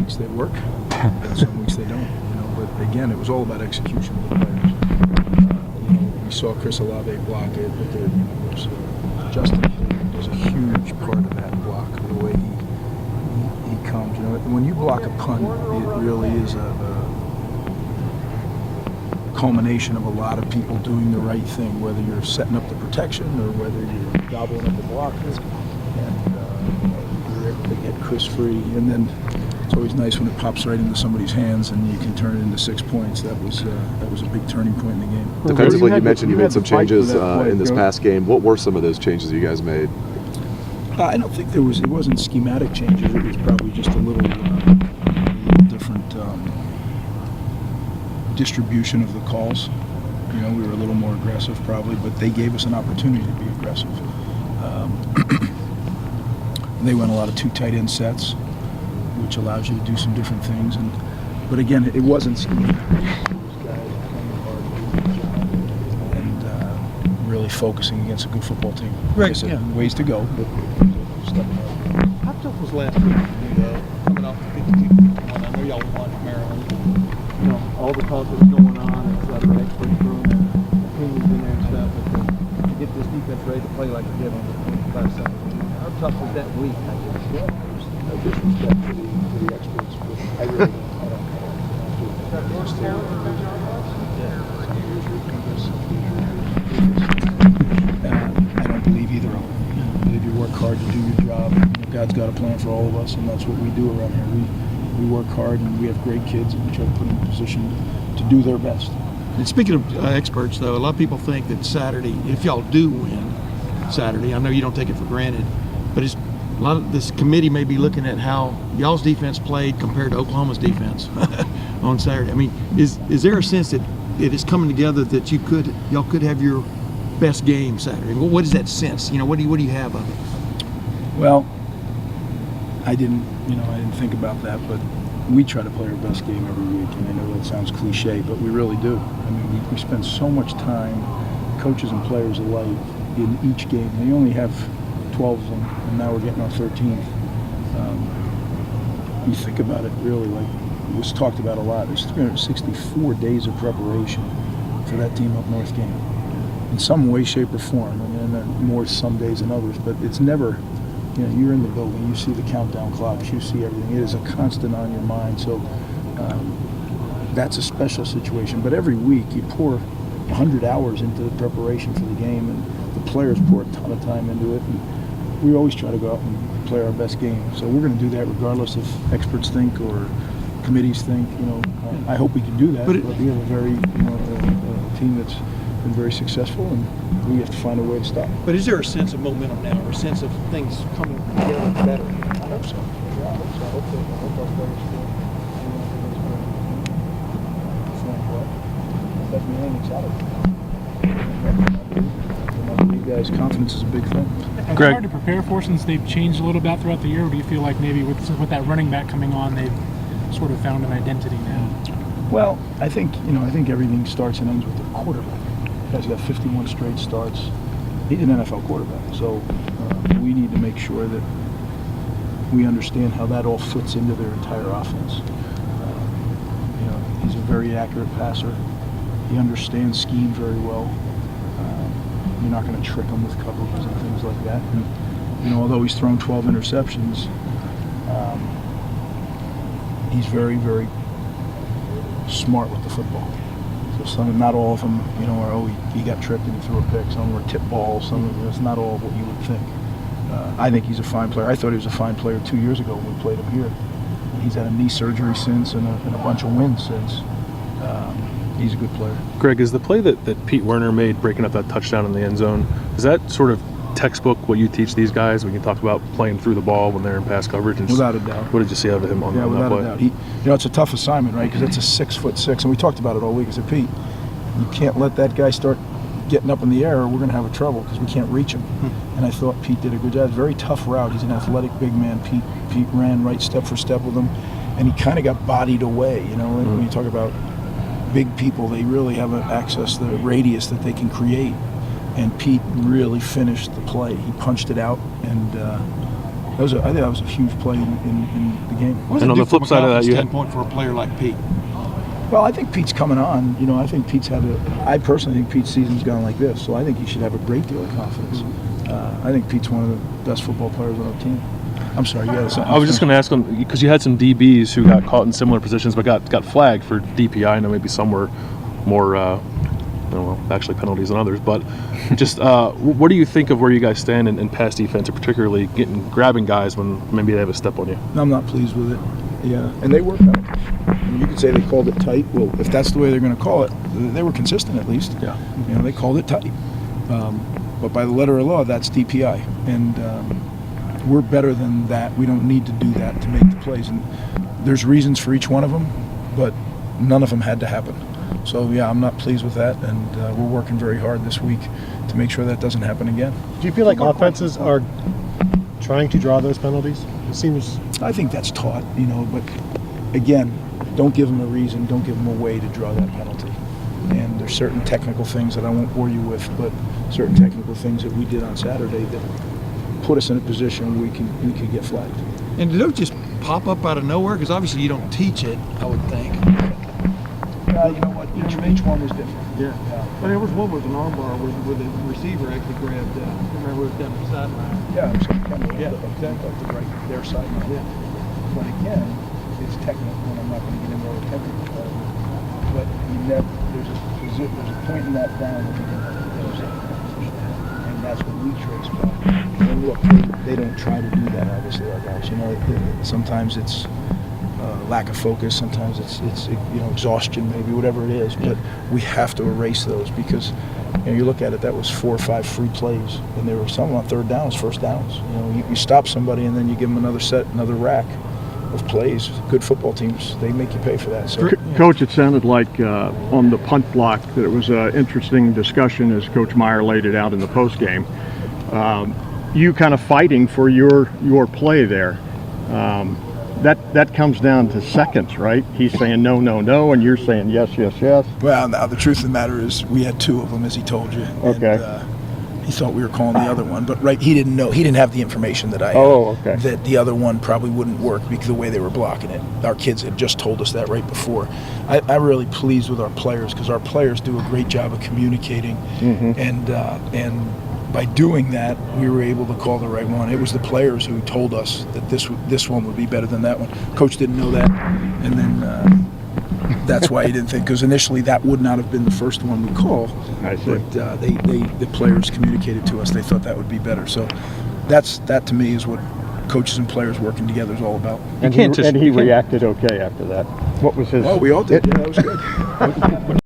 weeks they work, and some weeks they don't. You know, but again, it was all about execution of the players. You know, we saw Chris Olave block it, but there, you know, there's Justin was a huge part of that block. The way he comes. You know, when you block a punt, it really is a culmination of a lot of people doing the right thing, whether you're setting up the protection or whether you're gobbling up the blockers. And you're able to get Chris free, and then it's always nice when it pops right into somebody's hands and you can turn it into 6 points. That was a big turning point in the game. Defensively, you mentioned you made some changes in this past game. What were some of those changes you guys made? I don't think it wasn't schematic changes. It was probably just a little different distribution of the calls. You know, we were a little more aggressive probably, but they gave us an opportunity to be aggressive. They went a lot of 2 tight end sets, which allows you to do some different things. But again, it wasn't schematic. It was guys playing hard, and really focusing against a good football team. Right. Like I said, ways to go, but stepping up. How tough was last week coming off the 52-1? I know y'all won Maryland. You know, all the talk that was going on, and stuff, the experts room, and opinions in there and stuff, but to get this defense ready to play like it did on the last Sunday. How tough was that week? I guess. Yeah, there's no disrespect to the experts, but I really don't. I don't believe either of them. I believe you work hard to do your job. God's got a plan for all of us, and that's what we do around here. We work hard, and we have great kids, and we try to put them in a position to do their best. And speaking of experts, though, a lot of people think that Saturday, if y'all do win Saturday, I know you don't take it for granted, but a lot of this committee may be looking at how y'all's defense played compared to Oklahoma's defense on Saturday. I mean, is there a sense that it is coming together that y'all could have your best game Saturday? What is that sense? You know, what do you have of it? Well, I didn't think about that, but we try to play our best game every week, and I know that sounds cliche, but we really do. I mean, we spend so much time, coaches and players alike, in each game. They only have 12 of them, and now we're getting our 13th. You think about it, really, like it was talked about a lot. There's 364 days of preparation for that team up north game, in some way, shape, or form. And then more some days than others, but it's never. You know, you're in the building, you see the countdown clocks, you see everything. It is a constant on your mind. So that's a special situation. But every week you pour 100 hours into the preparation for the game, and the players pour a ton of time into it. And we always try to go out and play our best game. So we're going to do that regardless if experts think or committees think. You know, I hope we can do that. But we have a very, a team that's been very successful, and we have to find a way to stop. But is there a sense of momentum now, or a sense of things coming together better? I hope so. Yeah, I hope so. I hope our players feel let me hang excited. You guys, confidence is a big thing. Is it hard to prepare for since they've changed a little bit throughout the year? Or do you feel like maybe with that running back coming on, they've sort of found an identity now? Well, I think everything starts and ends with the quarterback. He's got 51 straight starts. He's an NFL quarterback, so we need to make sure that we understand how that all fits into their entire offense. He's a very accurate passer. He understands scheme very well. You're not going to trick him with coverages and things like that. And, although he's thrown 12 interceptions, he's very, very smart with the football. So not all of them, are, he got tripped and he threw a pick. Some were tip balls. It's not all what you would think. I think he's a fine player. I thought he was a fine player 2 years ago when we played him here. He's had a knee surgery since and a bunch of wins since. He's a good player. Greg, is the play that Pete Werner made breaking up that touchdown in the end zone, is that sort of textbook what you teach these guys when you talk about playing through the ball when they're in pass coverage? And without a doubt. What did you see out of him on that play? Yeah, without a doubt. It's a tough assignment, right? Because it's a 6'6", and we talked about it all week. I said, Pete, you can't let that guy start getting up in the air or we're going to have a trouble because we can't reach him. And I thought Pete did a good job. Very tough route. He's an athletic big man. Pete ran right step for step with him, and he kind of got bodied away. When you talk about big people, they really have access to the radius that they can create. And Pete really finished the play. He punched it out, and I think that was a huge play in the game. What does And it on do the flip for side of that, McGought's you had- standpoint for a player like Pete? Well, I think Pete's coming on. You know, I think Pete's I personally think Pete's season's gone like this, so I think he should have a great deal of confidence. I think Pete's one of the best football players on our team. I'm sorry, you had something. I was just going to ask him, because you had some DBs who got caught in similar positions but got flagged for DPI. I know maybe some were more, I don't know, actually penalties than others. But just what do you think of where you guys stand in pass defense, and particularly grabbing guys when maybe they have a step on you? I'm not pleased with it. Yeah, and they were penalties. I mean, you could say they called it tight. Well, if that's the way they're going to call it, they were consistent at least. Yeah. You know, they called it tight. But by the letter of law, that's DPI. And we're better than that. We don't need to do that to make the plays. And there's reasons for each one of them, but none of them had to happen. So, yeah, I'm not pleased with that, and we're working very hard this week to make sure that doesn't happen again. Do you feel like offenses are trying to draw those penalties? It seems. I think that's taught, you know, but again, don't give them a reason, don't give them a way to draw that penalty. And there's certain technical things that I won't bore you with, but certain technical things that we did on Saturday that put us in a position where we could get flagged. And did those just pop up out of nowhere? Because obviously you don't teach it, I would think. You know what? Each one was different. Yeah. But there was one with an armbar where the receiver actually grabbed. Remember, it was down the sideline. Yeah, it was kind of Yeah, exactly. Like the right their side. Yeah. But again, it's technical, and I'm not going to get into all the technical. But there's a point in that down that you can and that's what we trace back. And look, they don't try to do that. Obviously, our guys. You know, sometimes it's lack of focus. Sometimes it's you know, exhaustion, maybe, whatever it is. But we have to erase those because, you know, you look at it, that was 4 or 5 free plays, and there were some on third downs, first downs. You know, you stop somebody and then you give them another set, another rack of plays. Good football teams, they make you pay for that. So, Coach, it sounded like on the punt block that it was an interesting discussion as Coach Meyer laid it out in the post game. You kind of fighting for your play there. That comes down to seconds, right? He's saying no, no, no, and you're saying yes, yes, yes. well, now the truth of the matter is we had 2 of them, as he told you. Okay. And, he thought we were calling the other one, but he didn't know. He didn't have the information that I had. Oh, okay. That the other one probably wouldn't work because of the way they were blocking it. Our kids had just told us that right before. I'm really pleased with our players because our players do a great job of communicating, and by doing that, we were able to call the right one. It was the players who told us that this one would be better than that one. Coach didn't know that, and then that's why he didn't think, because initially that would not have been the first one we call. I see. But the players communicated to us they thought that would be better. So that to me is what coaches and players working together is all about. And he reacted okay after that. What was his? Well, we all did. Yeah, that was good.